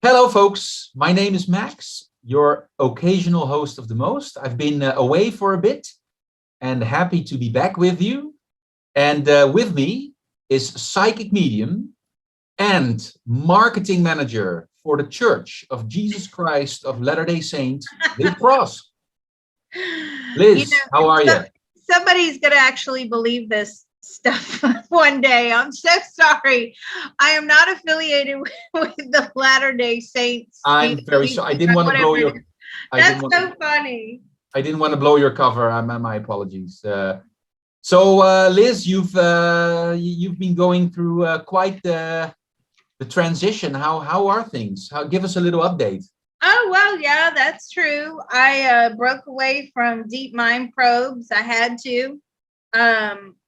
Hello, folks. My name is Max, your occasional host of The Most. I've been away for a bit and happy to be back with you. And with me is psychic medium and marketing manager for the Church of Jesus Christ of Latter-day Saints, Liz Cross. You Liz, how are know, you? somebody's going to actually believe this stuff one day. I'm so sorry. I am not affiliated with the Latter-day Saints. I'm very sorry. I didn't want to blow your. That's so funny. I didn't want to blow your cover. My apologies. Liz, you've been going through quite the transition. How are things? Give us a little update. Oh, well, yeah, that's true. I broke away from Deep Mind Probes. I had to.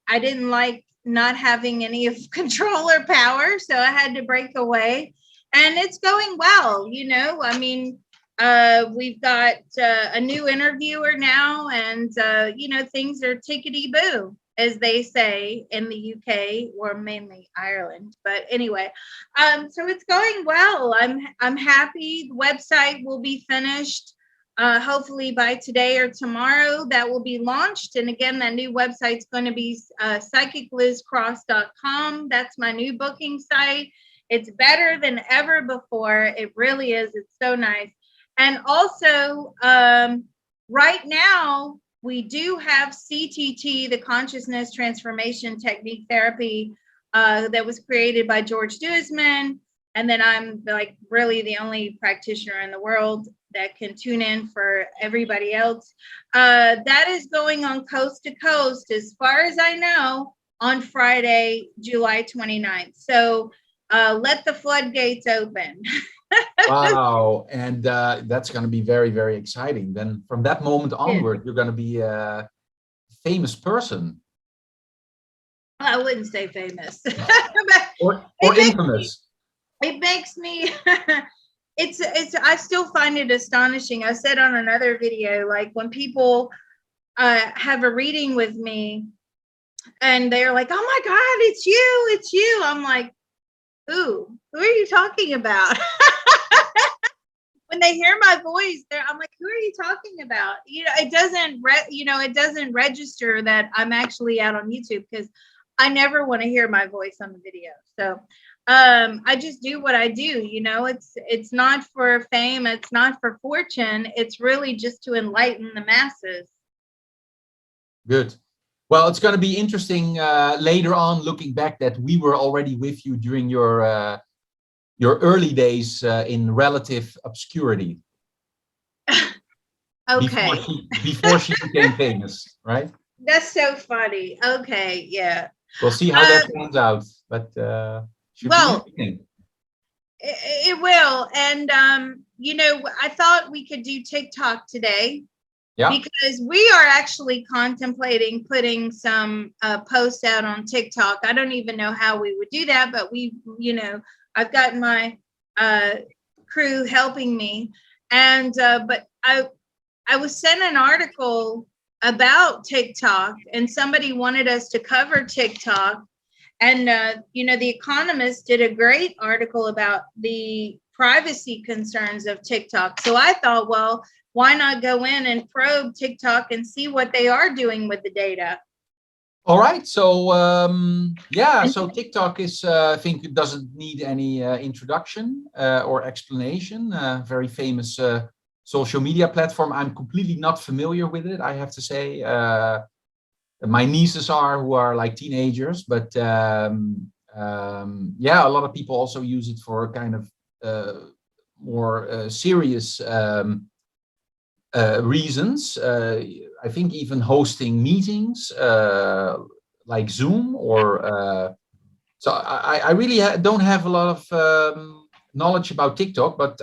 I didn't like not having any of control or power, so I had to break away. And it's going well, I mean, we've got a new interviewer now, and things are tickety boo, as they say in the UK, or mainly Ireland. But anyway, so it's going well. I'm happy. The website will be finished hopefully by today or tomorrow. That will be launched. And again, that new website's going to be psychiclizcross.com. That's my new booking site. It's better than ever before. It really is. It's so nice. And also, right now, we do have CTT, the Consciousness Transformation Technique Therapy, that was created by George Duisman. And then I'm like really the only practitioner in the world that can tune in for everybody else. That is going on coast to coast, as far as I know, on Friday, July 29th. So let the floodgates open. Wow. And that's going to be very, very exciting. Then from that moment onward, you're going to be a famous person. I wouldn't say famous. or infamous. It makes me, I still find it astonishing. I said on another video, like when people have a reading with me and they're like, oh my God, it's you. I'm like, who are you talking about? When they hear my voice, I'm like, who are you talking about? It doesn't register that I'm actually out on YouTube, because I never want to hear my voice on the video. So I just do what I do. It's not for fame. It's not for fortune. It's really just to enlighten the masses. Good. Well, it's going to be interesting later on, looking back, that we were already with you during your early days in relative obscurity. Okay. Before she became famous, right? That's so funny. Okay, yeah. We'll see how that turns out, but well, it will. And I thought we could do TikTok today. Yeah. Because we are actually contemplating putting some posts out on TikTok. I don't even know how we would do that, but I've got my crew helping me. And but I was sent an article about TikTok, and somebody wanted us to cover TikTok. And The Economist did a great article about the privacy concerns of TikTok. So I thought, well, why not go in and probe TikTok and see what they are doing with the data? All right. So, so TikTok is, I think it doesn't need any introduction or explanation. Very famous social media platform. I'm completely not familiar with it, I have to say. My nieces who are like teenagers, but a lot of people also use it for kind of more serious reasons. I think even hosting meetings like Zoom, or so I really don't have a lot of knowledge about TikTok, but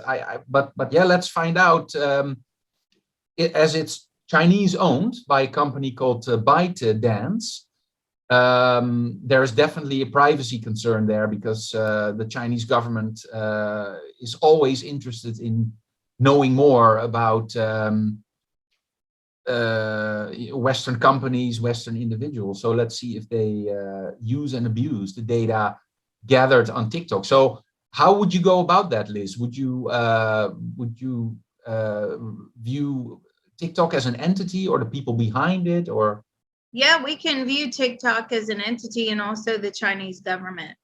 let's find out. As it's Chinese owned by a company called ByteDance, there is definitely a privacy concern there, because the Chinese government is always interested in knowing more about Western companies, Western individuals. So let's see if they use and abuse the data gathered on TikTok. So how would you go about that, Liz? Would you view TikTok as an entity, or the people behind it, or? Yeah, we can view TikTok as an entity and also the Chinese government.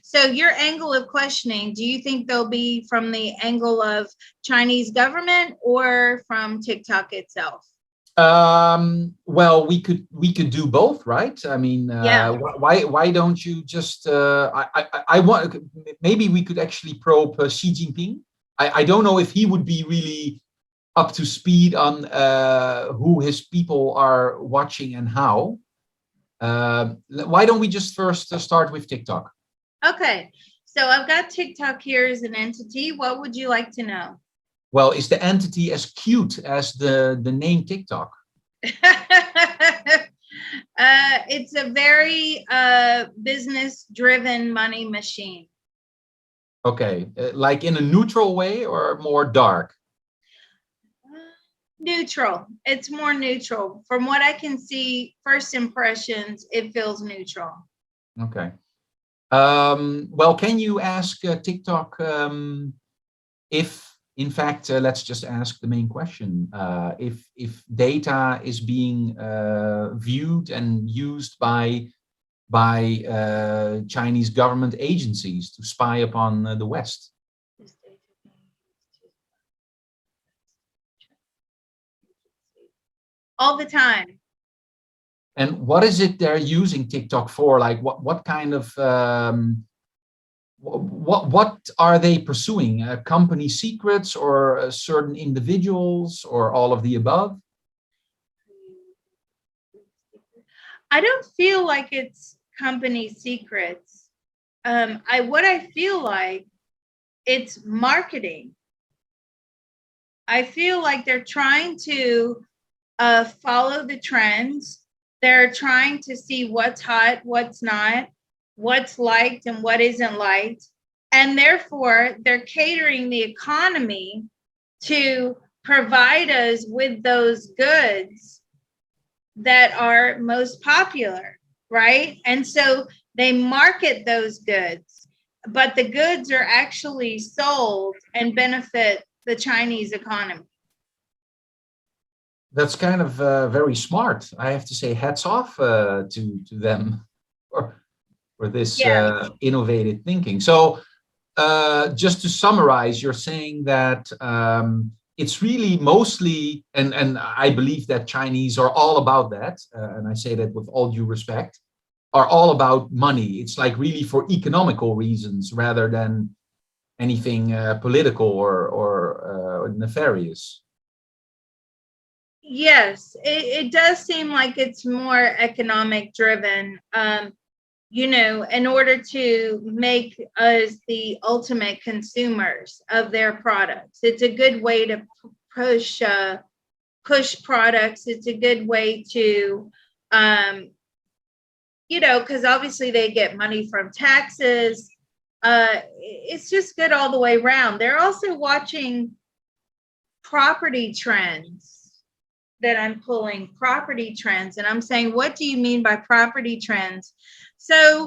So your angle of questioning, do you think they'll be from the angle of Chinese government or from TikTok itself? Well, we could do both, right? I mean, Yeah. why don't you just I want, maybe we could actually probe Xi Jinping. I don't know if he would be really up to speed on who his people are watching and how. Why don't we just first start with TikTok? Okay, so I've got TikTok here as an entity. What would you like to know? Well, is the entity as cute as the name TikTok? It's a very business-driven money machine. Okay, like in a neutral way or more dark? Neutral. It's more neutral. From what I can see, first impressions, it feels neutral. Okay. Well, can you ask TikTok if, in fact, let's just ask the main question, if data is being viewed and used by Chinese government agencies to spy upon the West? All the time. And what is it they're using TikTok for? Like what kind of what are they pursuing? Company secrets, or certain individuals, or all of the above? I don't feel like it's company secrets. What I feel like, it's marketing. I feel like they're trying to follow the trends. They're trying to see what's hot, what's not, what's liked and what isn't liked. And therefore, they're catering the economy to provide us with those goods that are most popular, right? And so they market those goods, but the goods are actually sold and benefit the Chinese economy. That's kind of very smart. I have to say, hats off to them for this innovative thinking. So just to summarize, you're saying that it's really mostly, and I believe that Chinese are all about that, and I say that with all due respect, are all about money. It's like really for economical reasons rather than anything political or nefarious. Yes, it does seem like it's more economic driven, you know, in order to make us the ultimate consumers of their products. It's a good way to push products. It's a good way to, you know, because obviously they get money from taxes. It's just good all the way around. They're also watching property trends. That I'm pulling property trends, and I'm saying, what do you mean by property trends? So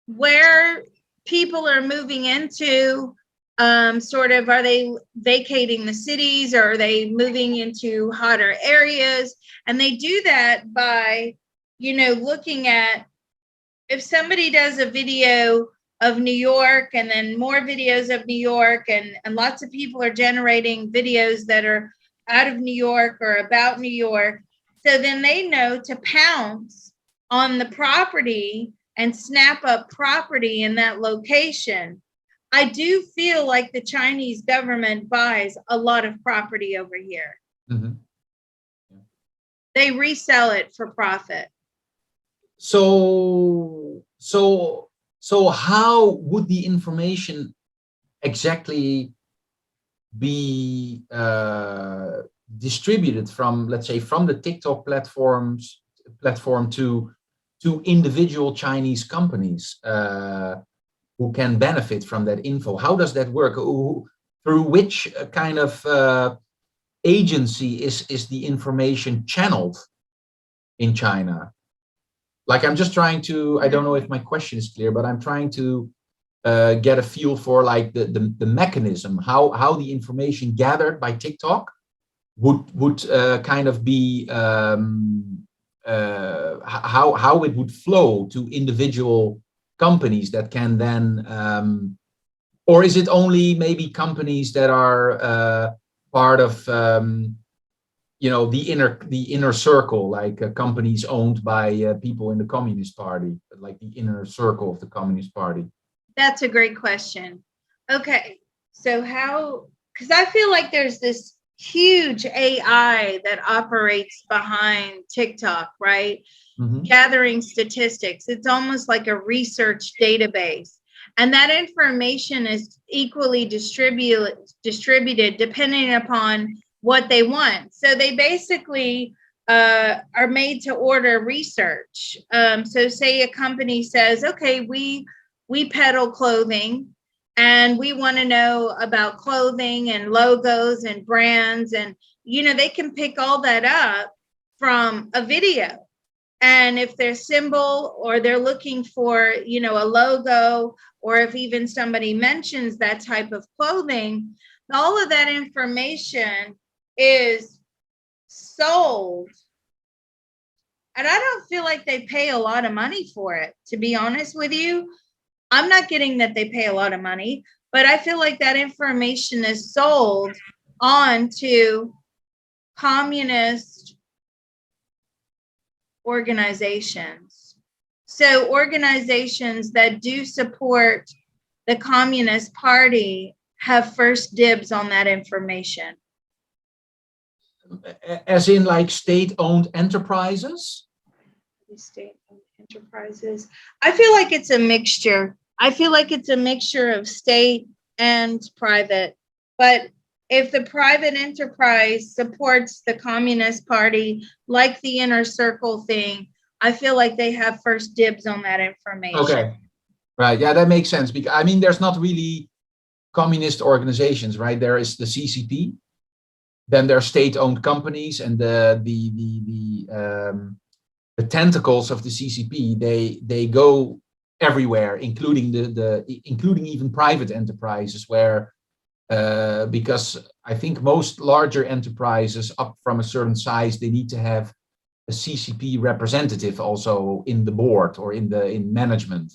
where people are moving into, sort of, are they vacating the cities, or are they moving into hotter areas? And they do that by, you know, looking at, if somebody does a video of New York and then more videos of New York, and lots of people are generating videos that are out of New York or about New York. So then they know to pounce on the property and snap up property in that location. I do feel like the Chinese government buys a lot of property over here. Mm-hmm. They resell it for profit. So how would the information exactly be distributed from, let's say, from the TikTok platform to individual Chinese companies who can benefit from that info? How does that work? Through which kind of agency is the information channeled in China? Like, I'm just trying to, I don't know if my question is clear, but I'm trying to get a feel for like the mechanism, how the information gathered by TikTok would kind of be how it would flow to individual companies that can then, or is it only maybe companies that are part of the inner circle, like companies owned by people in the Communist Party, like the inner circle of the Communist Party? That's a great question. Okay, so because I feel like there's this huge AI that operates behind TikTok, right? Mm-hmm. Gathering statistics. It's almost like a research database. And that information is equally distributed depending upon what they want. So they basically are made to order research. So say a company says, okay, we peddle clothing and we want to know about clothing and logos and brands. And, they can pick all that up from a video. And if their symbol or they're looking for, a logo, or if even somebody mentions that type of clothing, all of that information is sold. And I don't feel like they pay a lot of money for it, to be honest with you. I'm not getting that they pay a lot of money, but I feel like that information is sold on to communist organizations. So organizations that do support the Communist Party have first dibs on that information. As in like state-owned enterprises? State-owned enterprises. I feel like it's a mixture. I feel like it's a mixture of state and private. But if the private enterprise supports the Communist Party, like the inner circle thing, I feel like they have first dibs on that information. Okay. Right. Yeah, that makes sense. Because I mean, there's not really communist organizations, right? There is the CCP. Then there are state-owned companies, and the tentacles of the CCP. They go everywhere, including including even private enterprises, where because I think most larger enterprises up from a certain size, they need to have a CCP representative also in the board or in management.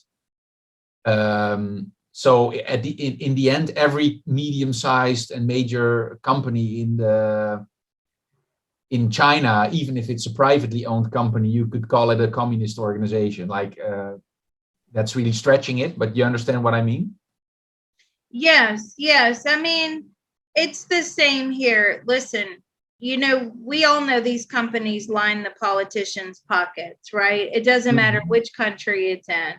So in the end, every medium-sized and major company in China, even if it's a privately owned company, you could call it a communist organization. Like that's really stretching it, but you understand what I mean? Yes. I mean, it's the same here. Listen, we all know these companies line the politicians' pockets, right? It doesn't matter which country it's in.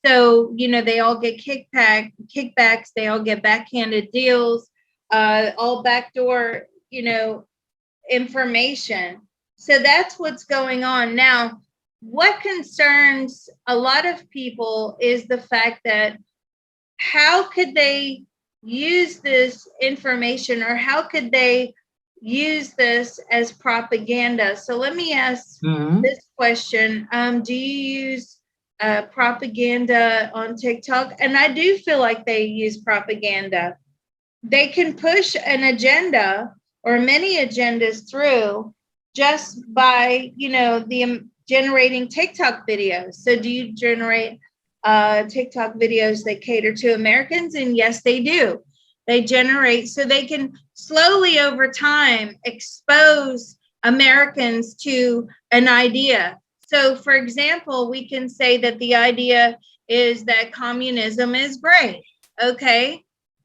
So, they all get kickbacks, they all get backhanded deals, all backdoor, information. So that's what's going on. Now, what concerns a lot of people is the fact that how could they use this information, or how could they use this as propaganda? So let me ask this question. Do you use propaganda on TikTok? And I do feel like they use propaganda. They can push an agenda or many agendas through just by, generating TikTok videos. So do you generate TikTok videos that cater to Americans? And yes, they do. They generate, so they can slowly over time expose Americans to an idea. So, for example, we can say that the idea is that communism is great. Okay.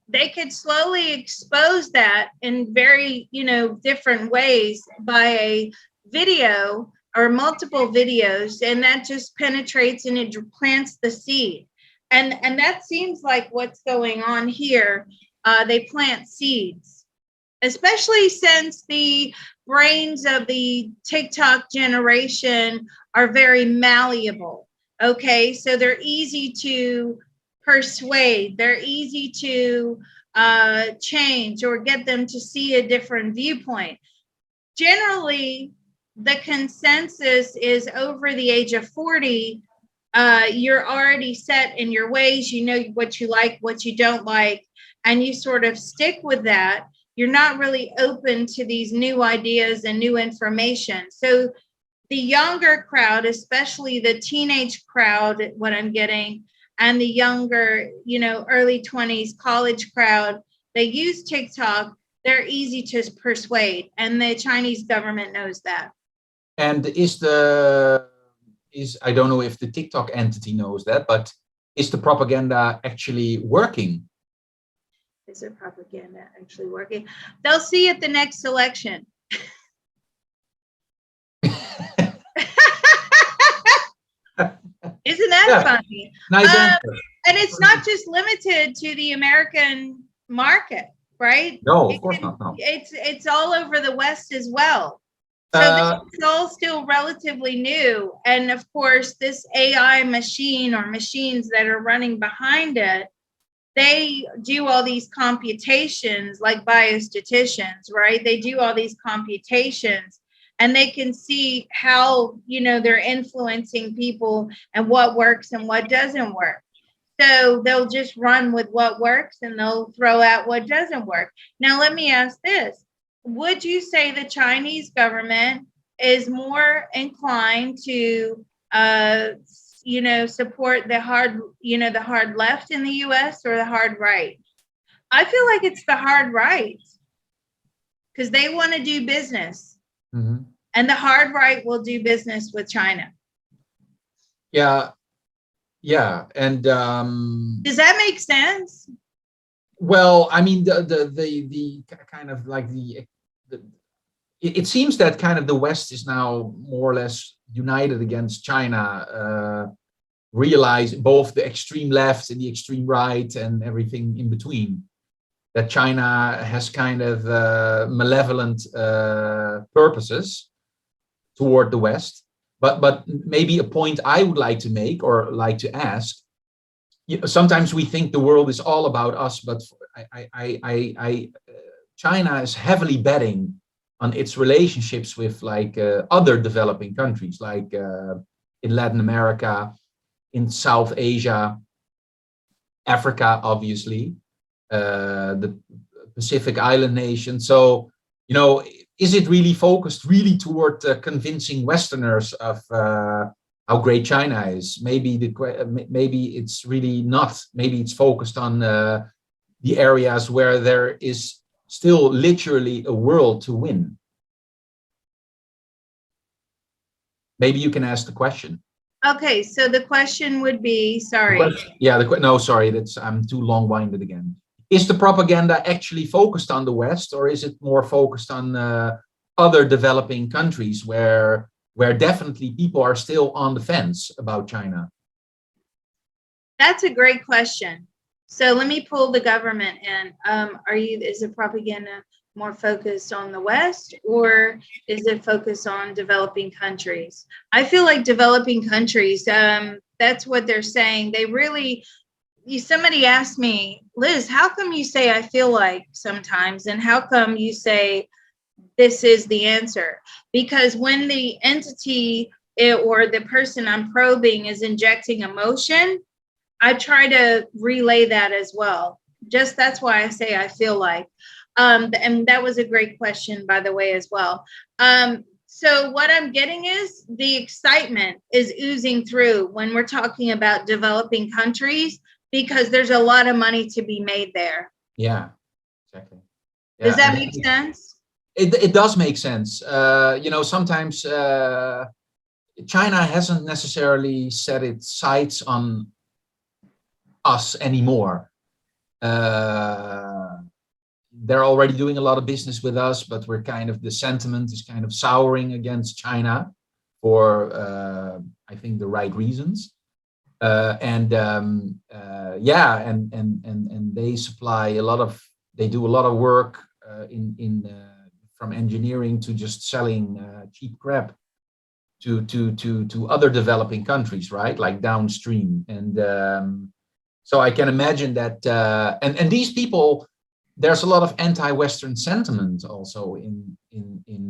They could slowly expose that in very, different ways by a video or multiple videos, and that just penetrates and it plants the seed. And that seems like what's going on here. They plant seeds, especially since the brains of the TikTok generation are very malleable. Okay, so they're easy to persuade, they're easy to change or get them to see a different viewpoint. Generally, the consensus is over the age of 40, you're already set in your ways. You know what you like, what you don't like, and you sort of stick with that. You're not really open to these new ideas and new information. So the younger crowd, especially the teenage crowd, what I'm getting, and the younger, early 20s college crowd, they use TikTok. They're easy to persuade, and the Chinese government knows that. And I don't know if the TikTok entity knows that, but is the propaganda actually working? Is their propaganda actually working? They'll see at the next election. Isn't that funny? Nice answer. And it's not just limited to the American market, right? No, of course not. No. It's all over the West as well. So it's all still relatively new. And of course, this AI machine or machines that are running behind it, they do all these computations like biostatisticians, right? They do all these computations, and they can see how, they're influencing people and what works and what doesn't work. So they'll just run with what works and they'll throw out what doesn't work. Now, let me ask this. Would you say the Chinese government is more inclined to, support the hard left in the U.S. or the hard right? I feel like it's the hard right because they want to do business. Mm-hmm. And the hard right will do business with China. Yeah. And does that make sense? Well, I mean, the kind of like it seems that kind of the West is now more or less united against China, realize both the extreme left and the extreme right and everything in between, that China has kind of malevolent purposes toward the West. But maybe a point I would like to make or like to ask, sometimes we think the world is all about us, but China is heavily betting on its relationships with like other developing countries, like in Latin America, in South Asia, Africa, obviously, the Pacific Island nations. So, is it really focused really toward convincing Westerners of how great China is? Maybe it's really not. Maybe it's focused on the areas where there is still literally a world to win. Maybe you can ask the question. Okay, so the question would be, sorry. I'm too long-winded again. Is the propaganda actually focused on the West, or is it more focused on other developing countries where definitely people are still on the fence about China? That's a great question. So let me pull the government in. Is the propaganda more focused on the West, or is it focused on developing countries? I feel like developing countries, that's what they're saying. They really, somebody asked me, Liz, how come you say I feel like sometimes, and how come you say this is the answer? Because when the entity or the person I'm probing is injecting emotion, I try to relay that as well. Just that's why I say I feel like. And that was a great question, by the way, as well. So what I'm getting is the excitement is oozing through when we're talking about developing countries, because there's a lot of money to be made there. Yeah, exactly. Yeah. Does that make sense? It does make sense. Sometimes China hasn't necessarily set its sights on us anymore. They're already doing a lot of business with us, but the sentiment is kind of souring against China for, I think, the right reasons. And they supply they do a lot of work from engineering to just selling cheap crap to other developing countries, right? Like downstream. And so I can imagine that, and these people, there's a lot of anti-Western sentiment also in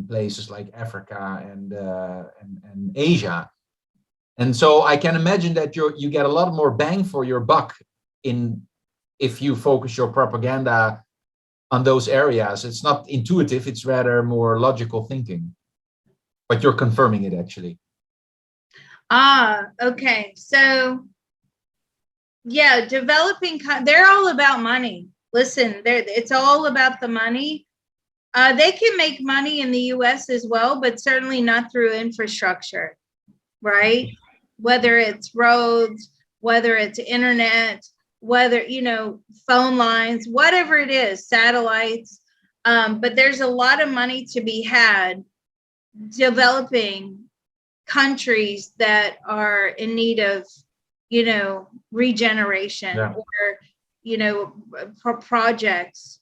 places like Africa and Asia. And so I can imagine that you get a lot more bang for your buck if you focus your propaganda on those areas. It's not intuitive, it's rather more logical thinking. But you're confirming it actually. Ah, okay. So yeah, they're all about money. Listen, it's all about the money. They can make money in the US as well, but certainly not through infrastructure, right? Whether it's roads, whether it's internet, whether, phone lines, whatever it is, satellites. But there's a lot of money to be had developing countries that are in need of, regeneration, Yeah. or, for projects.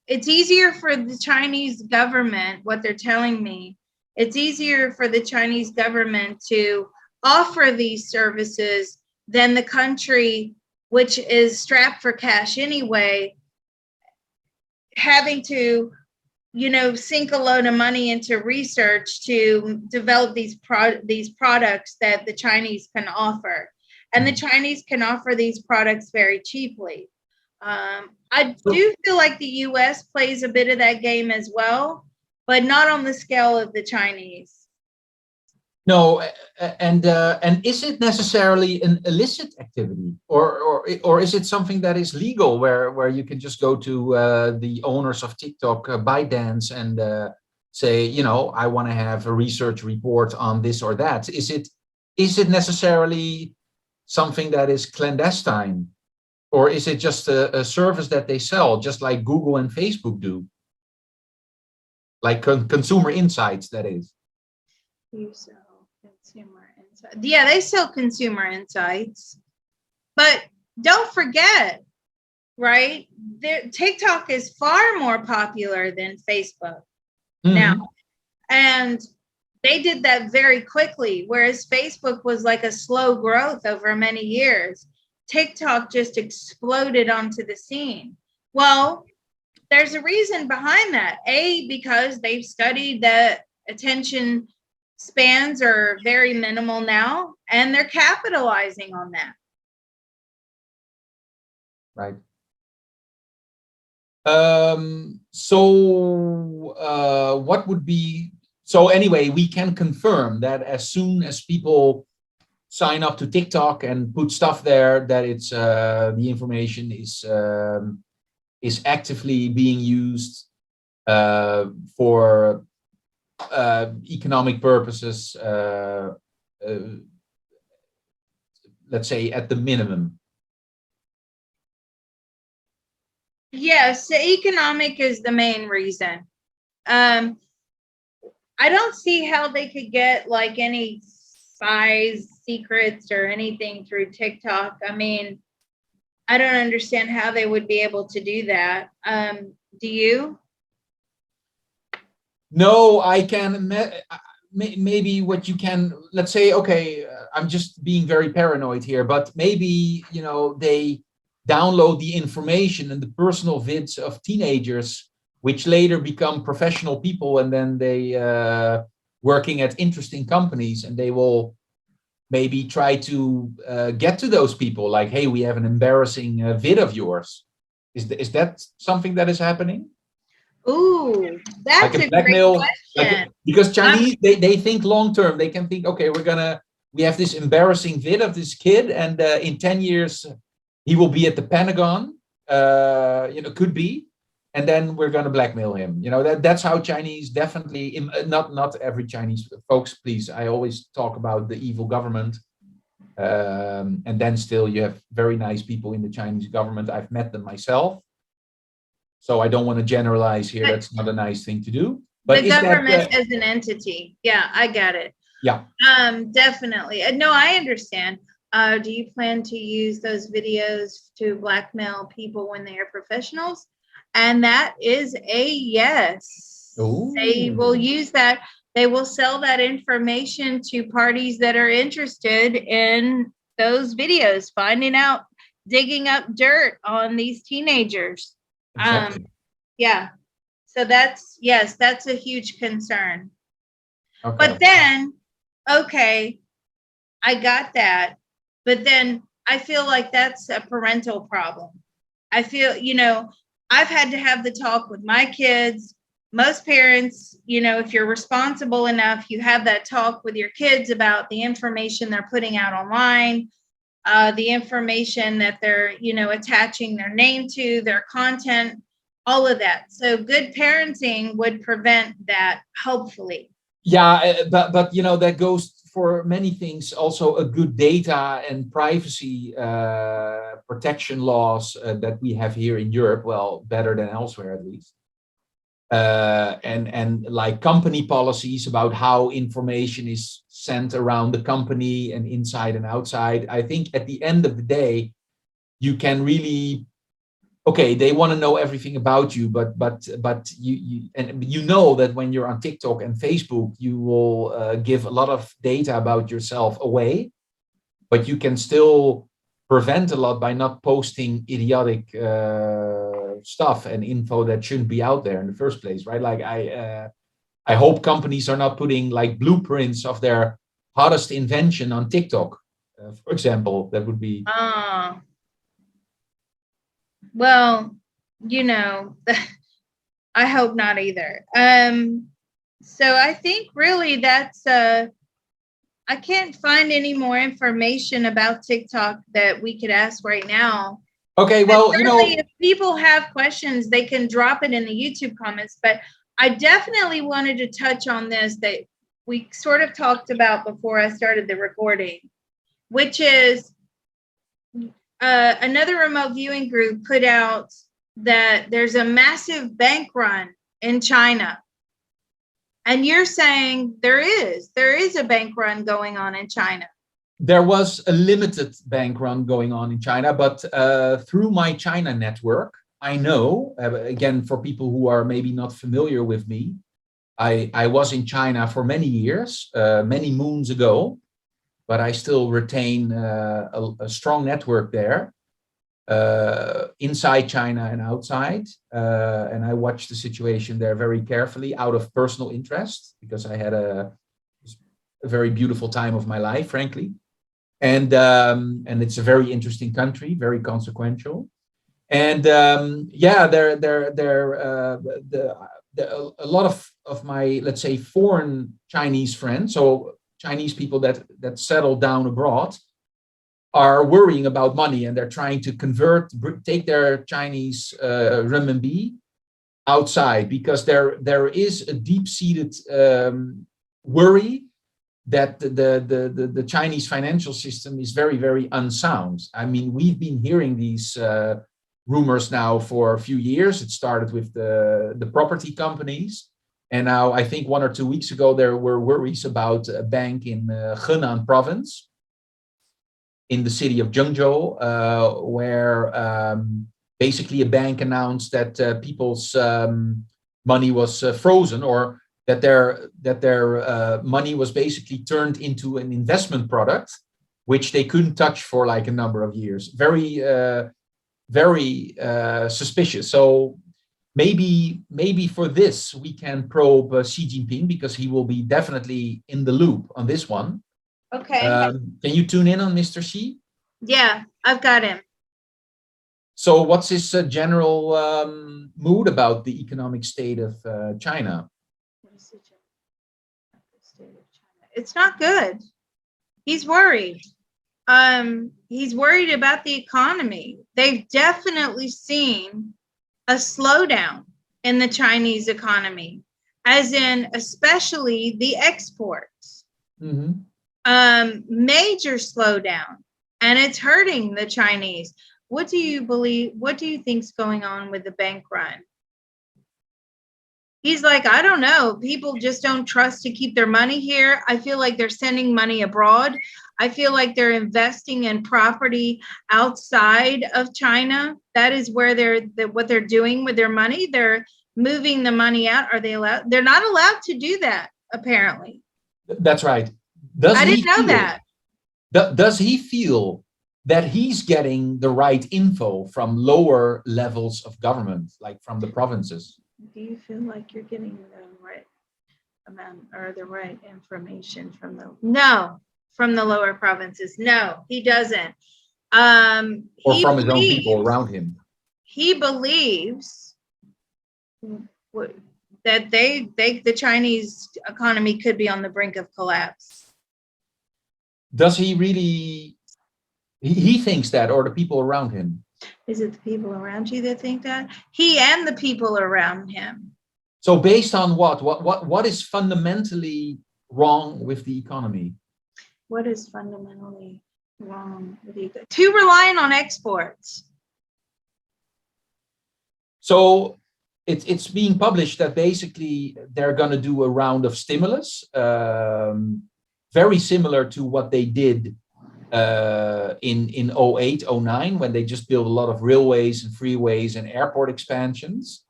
It's easier for the Chinese government, what they're telling me, it's easier for the Chinese government to offer these services than the country, which is strapped for cash anyway, having to, sink a load of money into research to develop these products that the Chinese can offer. And the Chinese can offer these products very cheaply. I do feel like the US plays a bit of that game as well, but not on the scale of the Chinese. No, and is it necessarily an illicit activity, or is it something that is legal, where you can just go to the owners of TikTok, ByteDance, and say, I want to have a research report on this or that? Is it necessarily something that is clandestine, or is it just a service that they sell, just like Google and Facebook do, like consumer insights, that is? Consumer insights. Yeah, they sell consumer insights, but don't forget, right? TikTok is far more popular than Facebook now, and they did that very quickly. Whereas Facebook was like a slow growth over many years, TikTok just exploded onto the scene. Well, there's a reason behind that. Because they've studied that attention spans are very minimal now, and they're capitalizing on that. Right. What would be, so anyway, we can confirm that as soon as people sign up to TikTok and put stuff there, that it's the information is actively being used for economic purposes, let's say at the minimum. Yes, economic is the main reason. I don't see how they could get like any size secrets or anything through TikTok. I mean, I don't understand how they would be able to do that. Do you? No, I can. Maybe what you can, let's say, okay, I'm just being very paranoid here, but maybe, they download the information and the personal vids of teenagers, which later become professional people, and then they working at interesting companies, and they will maybe try to get to those people, like, hey, we have an embarrassing vid of yours. Is that something that is happening? Ooh, that's like a blackmail, great question. Because Chinese, they think long term. They can think, okay, we have this embarrassing vid of this kid, and in 10 years he will be at the Pentagon, could be, and then we're going to blackmail him. That's how Chinese definitely, not every Chinese, folks, please, I always talk about the evil government, and then still you have very nice people in the Chinese government. I've met them myself, so I don't want to generalize here. That's not a nice thing to do. But the government as an entity, yeah, I get it. Yeah. Definitely. No, I understand. Do you plan to use those videos to blackmail people when they are professionals? And that is a yes. Ooh. They will use that. They will sell that information to parties that are interested in those videos, finding out, digging up dirt on these teenagers. Exactly. Yeah. So that's a huge concern. Okay. But then, okay, I got that. But then I feel like that's a parental problem. I feel, I've had to have the talk with my kids. Most parents, if you're responsible enough, you have that talk with your kids about the information they're putting out online, the information that they're, attaching their name to, their content, all of that. So good parenting would prevent that, hopefully. Yeah, but that goes for many things. Also, a good data and privacy protection laws that we have here in Europe. Well, better than elsewhere at least. And like company policies about how information is sent around the company and inside and outside. I think at the end of the day, you can really, okay, they want to know everything about you, but you know that when you're on TikTok and Facebook, you will give a lot of data about yourself away, but you can still prevent a lot by not posting idiotic stuff and info that shouldn't be out there in the first place, right? Like I hope companies are not putting like blueprints of their hottest invention on TikTok, for example. That would be. Well, I hope not either. So I think really that's I can't find any more information about TikTok that we could ask right now. Okay, well, if people have questions, they can drop it in the YouTube comments. But I definitely wanted to touch on this that we sort of talked about before I started the recording, which is another remote viewing group put out that there's a massive bank run in China. And you're saying there is a bank run going on in China. There was a limited bank run going on in China, but through my China network, I know, again, for people who are maybe not familiar with me, I was in China for many years, many moons ago, but I still retain a strong network there, inside China and outside. And I watched the situation there very carefully out of personal interest, because I had a very beautiful time of my life, frankly. And it's a very interesting country, very consequential. And yeah, a lot of my, let's say, foreign Chinese friends, so Chinese people that settle down abroad, are worrying about money, and they're trying to take their Chinese renminbi outside, because there is a deep-seated worry that the Chinese financial system is very, very unsound. I mean, we've been hearing these rumors now for a few years. It started with the property companies. And now I think 1 or 2 weeks ago, there were worries about a bank in Henan province, in the city of Zhengzhou, where basically a bank announced that people's money was frozen, or that their money was basically turned into an investment product, which they couldn't touch for like a number of years. Very, very suspicious. So maybe for this we can probe Xi Jinping, because he will be definitely in the loop on this one. Okay. Can you tune in on Mr. Xi? Yeah, I've got him. So what's his general mood about the economic state of China? It's not good. He's worried. He's worried about the economy. They've definitely seen a slowdown in the Chinese economy, as in especially the exports. Mm-hmm. Major slowdown, and it's hurting the Chinese. What do you think's going on with the bank run? He's like, I don't know. People just don't trust to keep their money here. I feel like they're sending money abroad. I feel like they're investing in property outside of China. That is where what they're doing with their money. They're moving the money out. Are they allowed? They're not allowed to do that, apparently. That's right. I didn't know that. Does he feel that he's getting the right info from lower levels of government, like from the provinces? Do you feel like you're getting the right amount or the right information from the? No, from the lower provinces. No, he doesn't. Or from his own people around him. He believes that the Chinese economy could be on the brink of collapse. Does he really? He thinks that, or the people around him? Is it the people around you that think that? He and the people around him. So based on what? What is fundamentally wrong with the economy? What is fundamentally wrong with the economy? Too reliant on exports. So it's being published that basically they're going to do a round of stimulus, very similar to what they did in 08, 09, when they just built a lot of railways and freeways and airport expansions,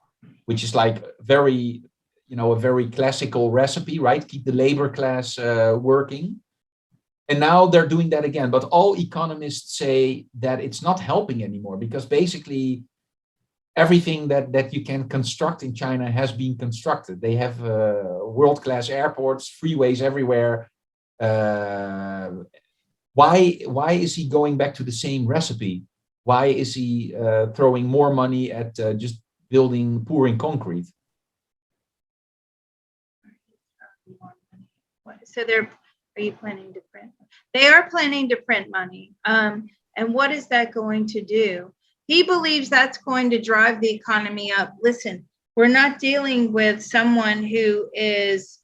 which is like very, a very classical recipe, right? Keep the labor class working. And now they're doing that again. But all economists say that it's not helping anymore, because basically everything that you can construct in China has been constructed. They have world-class airports, freeways everywhere. Why is he going back to the same recipe? Why is he throwing more money at just pouring concrete? So are you planning to print? They are planning to print money. And what is that going to do? He believes that's going to drive the economy up. Listen, we're not dealing with someone who is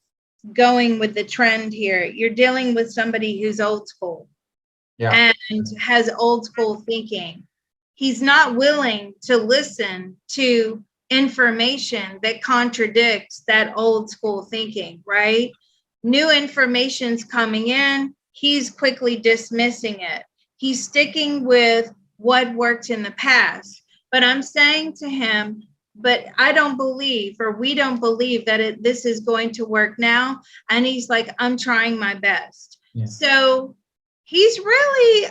going with the trend here. You're dealing with somebody who's old school. Yeah. And has old school thinking. He's not willing to listen to information that contradicts that old school thinking, right? New information's coming in. He's quickly dismissing it. He's sticking with what worked in the past. But I'm saying to him, but I don't believe, or we don't believe that this is going to work now. And he's like, I'm trying my best. Yeah. So he's really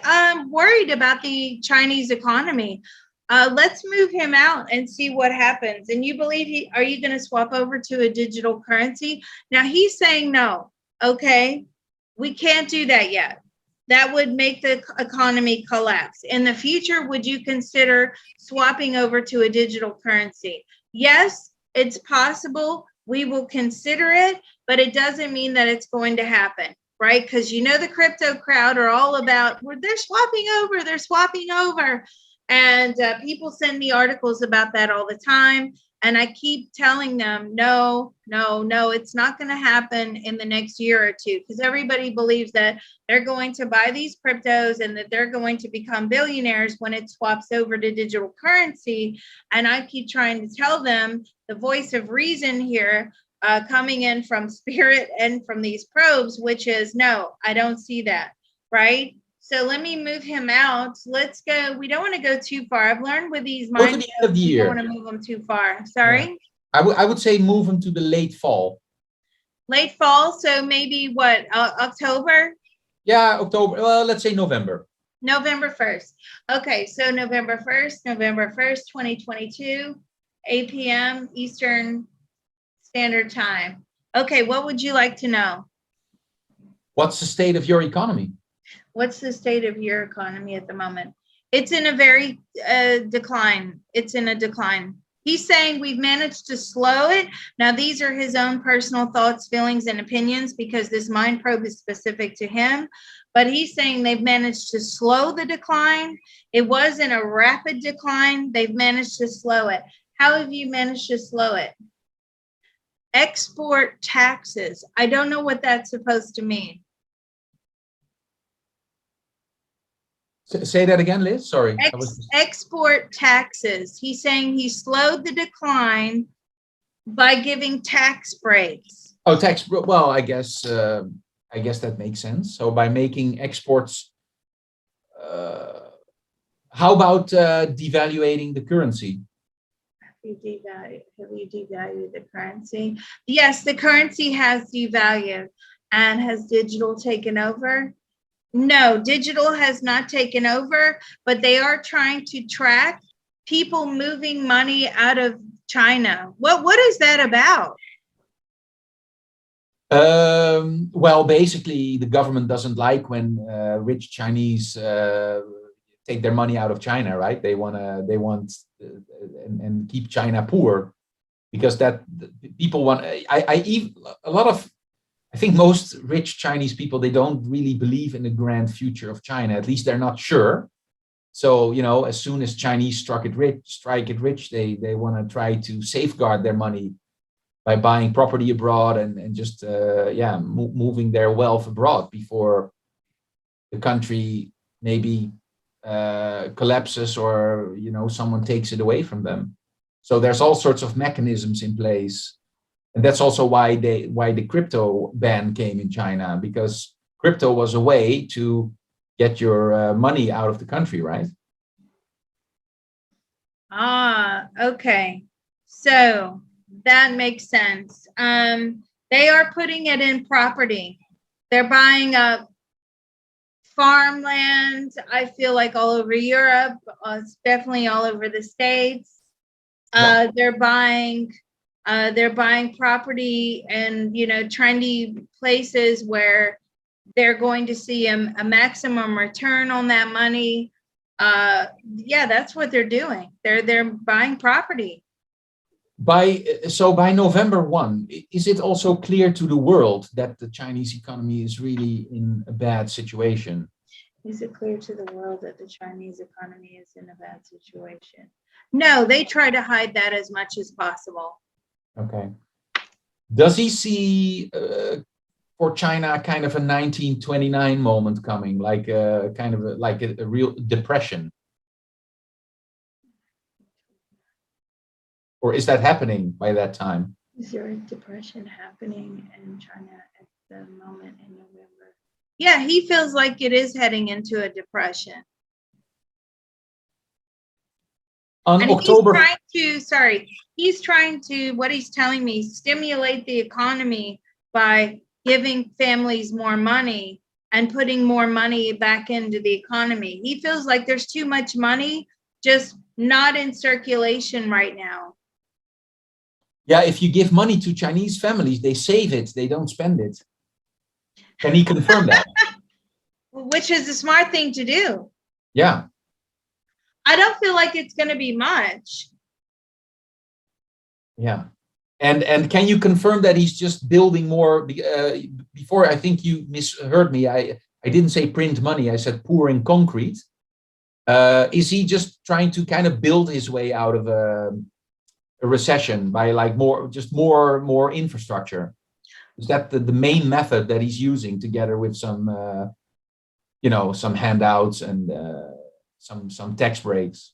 worried about the Chinese economy. Let's move him out and see what happens. And you believe are you going to swap over to a digital currency? Now he's saying no. Okay, we can't do that yet. That would make the economy collapse. In the future, would you consider swapping over to a digital currency? Yes, it's possible. We will consider it, but it doesn't mean that it's going to happen. Right? Because the crypto crowd are all about, they're swapping over. And people send me articles about that all the time. And I keep telling them, no, it's not going to happen in the next year or two, because everybody believes that they're going to buy these cryptos and that they're going to become billionaires when it swaps over to digital currency. And I keep trying to tell them the voice of reason here, coming in from spirit and from these probes, which is, no, I don't see that, right? So let me move him out. Let's go. We don't want to go too far. I've learned with these minds, you don't want to move them too far. Sorry? Yeah. I would say move them to the late fall. Late fall, so maybe what, October? Yeah, October. Well, let's say November. November 1st. Okay, so November 1st, 2022, 8 p.m. Eastern Standard Time. Okay, what would you like to know? What's the state of your economy? What's the state of your economy at the moment? It's in a very decline. It's in a decline. He's saying we've managed to slow it. Now, these are his own personal thoughts, feelings, and opinions, because this mind probe is specific to him. But he's saying they've managed to slow the decline. It was in a rapid decline. They've managed to slow it. How have you managed to slow it? Export taxes. I don't know what that's supposed to mean. Say that again, Liz. Sorry. Export taxes. He's saying he slowed the decline by giving tax breaks. Oh, tax. Well, I guess that makes sense. So by making exports, how about devaluating the currency? Have you devalued the currency? Yes, the currency has devalued. And has digital taken over? No, digital has not taken over, but they are trying to track people moving money out of China. What is that about? Well, basically, the government doesn't like when rich Chinese take their money out of China, right? They want and keep China poor, because that people want. A lot of, I think most rich Chinese people, they don't really believe in the grand future of China. At least they're not sure. So, as soon as Chinese strike it rich, they want to try to safeguard their money by buying property abroad and just moving their wealth abroad before the country maybe collapses, or someone takes it away from them. So there's all sorts of mechanisms in place, and that's also why the crypto ban came in China, because crypto was a way to get your money out of the country, right? Okay. So that makes sense. They are putting it in property. They're buying up farmland, I feel like all over Europe, definitely all over the States. They're buying property and, trendy places where they're going to see a maximum return on that money. That's what they're doing. They're buying property. By November 1, is it also clear to the world that the Chinese economy is really in a bad situation? Is it clear to the world that the Chinese economy is in a bad situation? No, they try to hide that as much as possible. Okay. Does he see for China kind of a 1929 moment coming, like a real depression? Or is that happening by that time? Is there a depression happening in China at the moment in November? Yeah, he feels like it is heading into a depression. On and October, he's trying to, what he's telling me, stimulate the economy by giving families more money and putting more money back into the economy. He feels like there's too much money just not in circulation right now. Yeah, if you give money to Chinese families, they save it, they don't spend it. Can he confirm that? Which is a smart thing to do. Yeah. I don't feel like it's going to be much. Yeah. And can you confirm that he's just building more? Before, I think you misheard me. I didn't say print money. I said pouring concrete. Is he just trying to kind of build his way out of a recession by like more infrastructure? Is that the main method that he's using, together with some some handouts and some tax breaks?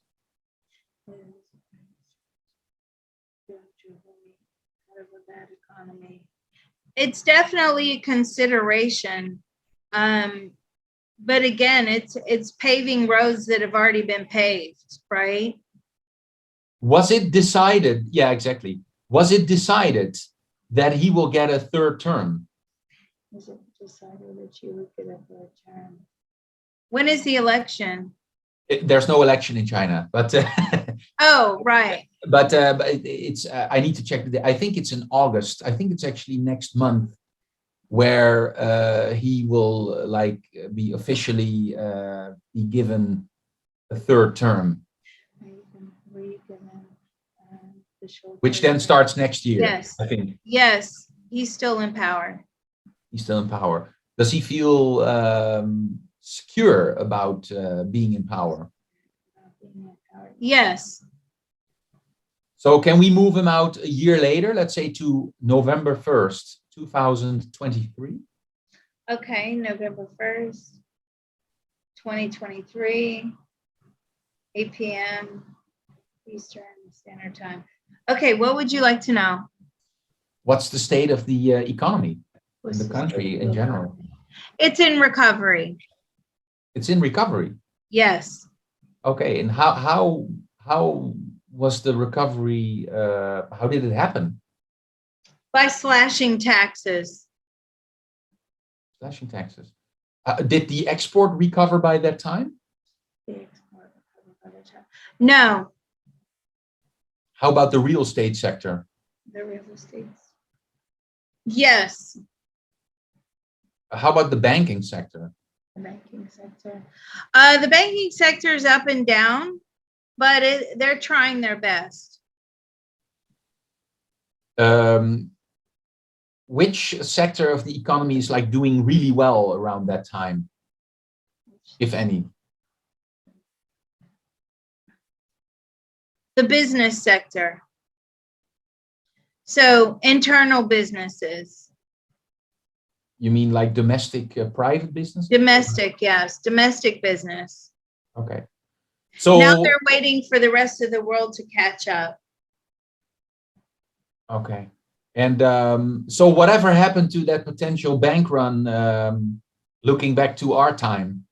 It's definitely a consideration, but again, it's paving roads that have already been paved, right? Was it decided? Yeah, exactly. Was it decided that he will get a third term? Was it decided that you would get a third term? When is the election? There's no election in China, but oh, right. But it's I need to check I think it's in August. I think it's actually next month, where he will be officially be given a third term, which then starts next year. Yes, I think. Yes, he's still in power. He's still in power. Does he feel secure about being in power? Yes. So can we move him out a year later, let's say to November 1st, 2023? Okay, November 1st, 2023, 8 p.m. Eastern Standard Time. Okay, what would you like to know? What's the state of the economy in the country in general? It's in recovery. It's in recovery? Yes. Okay, and how was the recovery, how did it happen? By slashing taxes. Slashing taxes. Did the export recover by that time? The export recovered by that time. No. How about the real estate sector? The real estate. Yes. How about the banking sector? The banking sector. The banking sector is up and down, but they're trying their best. Which sector of the economy is like doing really well around that time, if any? The business sector. So internal businesses. You mean like domestic private business? Domestic, yes, domestic business. Okay. So now they're waiting for the rest of the world to catch up. Okay. And so whatever happened to that potential bank run, looking back to our time,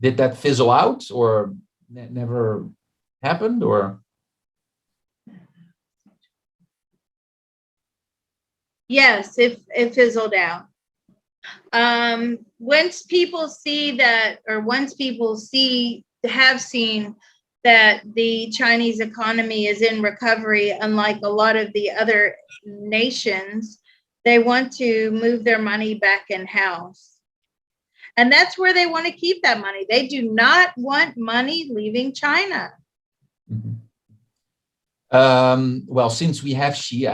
did that fizzle out or never happened or? Yes, it fizzled out. Once people see that, or once people have seen that the Chinese economy is in recovery, unlike a lot of the other nations, they want to move their money back in-house. And that's where they want to keep that money. They do not want money leaving China. Mm-hmm. Well, since we have Xi,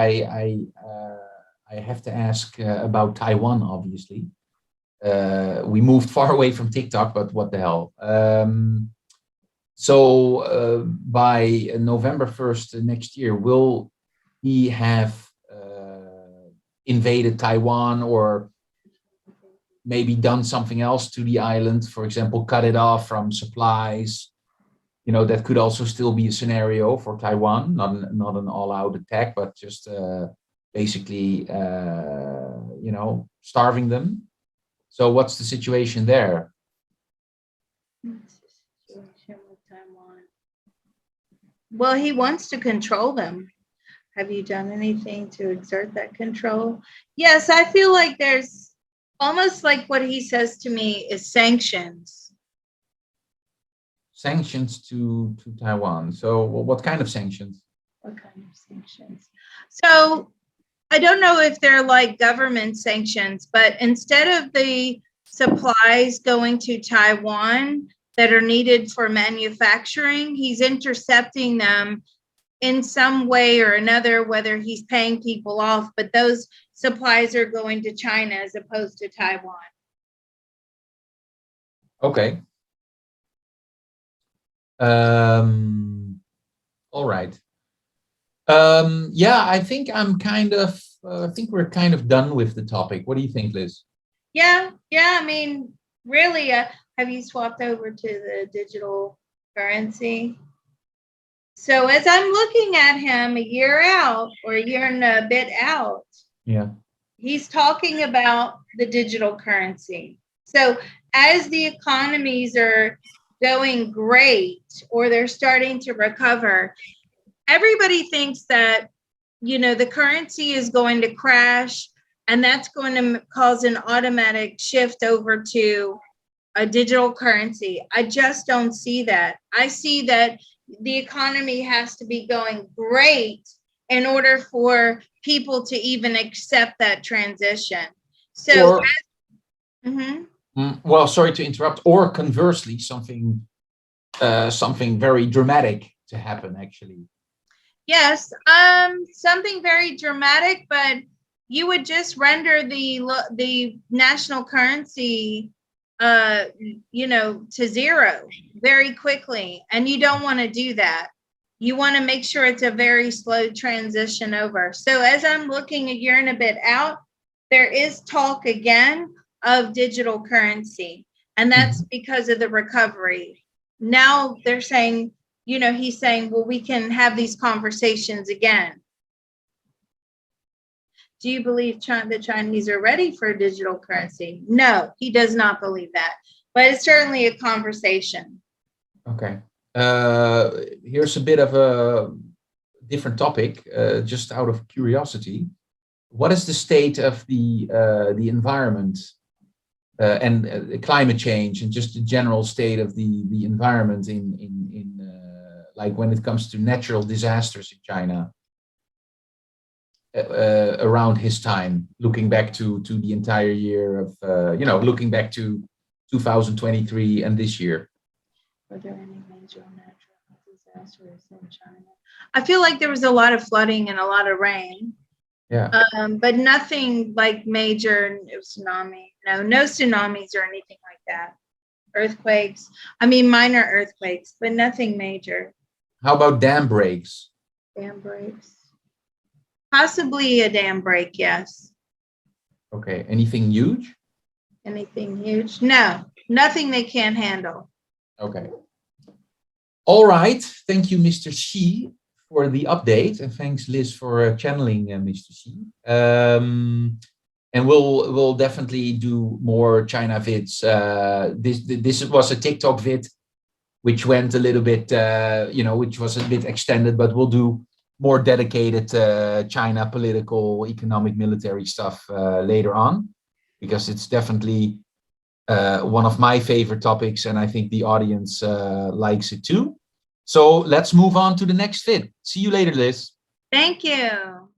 I have to ask about Taiwan, obviously. We moved far away from TikTok, but what the hell? So by November 1st next year, will he have invaded Taiwan or maybe done something else to the island? For example, cut it off from supplies. You know, that could also still be a scenario for Taiwan, not an all-out attack, but just basically, you know, starving them. So what's the situation there? Well, he wants to control them. Have you done anything to exert that control? Yes, I feel like there's almost like what he says to me is sanctions. Sanctions to Taiwan. So what kind of sanctions? What kind of sanctions? So I don't know if they're like government sanctions, but instead of the supplies going to Taiwan that are needed for manufacturing, he's intercepting them in some way or another, whether he's paying people off, but those supplies are going to China as opposed to Taiwan. Okay. All right. Yeah, I think I think we're kind of done with the topic. What do you think, Liz? Yeah. I mean, really, have you swapped over to the digital currency? So as I'm looking at him a year out or a year and a bit out, yeah, he's talking about the digital currency. So as the economies are going great or they're starting to recover, everybody thinks that, you know, the currency is going to crash and that's going to cause an automatic shift over to a digital currency. I just don't see that. I see that the economy has to be going great in order for people to even accept that transition. So, well, sorry to interrupt. Or conversely, something very dramatic to happen, actually. Yes, something very dramatic, but you would just render the national currency, you know, to zero very quickly, and you don't want to do that. You want to make sure it's a very slow transition over. So as I'm looking a year and a bit out, there is talk again of digital currency, and that's because of the recovery. Now they're saying, you know, he's saying, well, we can have these conversations again. Do you believe the Chinese are ready for digital currency? No, he does not believe that, but it's certainly a conversation. Okay. Here's a bit of a different topic, just out of curiosity. What is the state of the environment and climate change and just the general state of the environment in like when it comes to natural disasters in China? around his time, looking back to the entire year of, looking back to 2023 and this year? Were there any major natural disasters in China? I feel like there was a lot of flooding and a lot of rain. Yeah. But nothing like major tsunami. No tsunamis or anything like that. Earthquakes. I mean, minor earthquakes, but nothing major. How about dam breaks? Dam breaks. Possibly a dam break, yes. Okay. Anything huge? Anything huge? No, nothing they can't handle. Okay. All right. Thank you, Mr. Xi, for the update, and thanks, Liz, for channeling Mr. Xi. And we'll definitely do more China vids. This was a TikTok vid, which went a little bit, which was a bit extended, but we'll do more dedicated China political, economic, military stuff later on, because it's definitely one of my favorite topics, and I think the audience likes it too. So let's move on to the next vid. See you later, Liz. Thank you.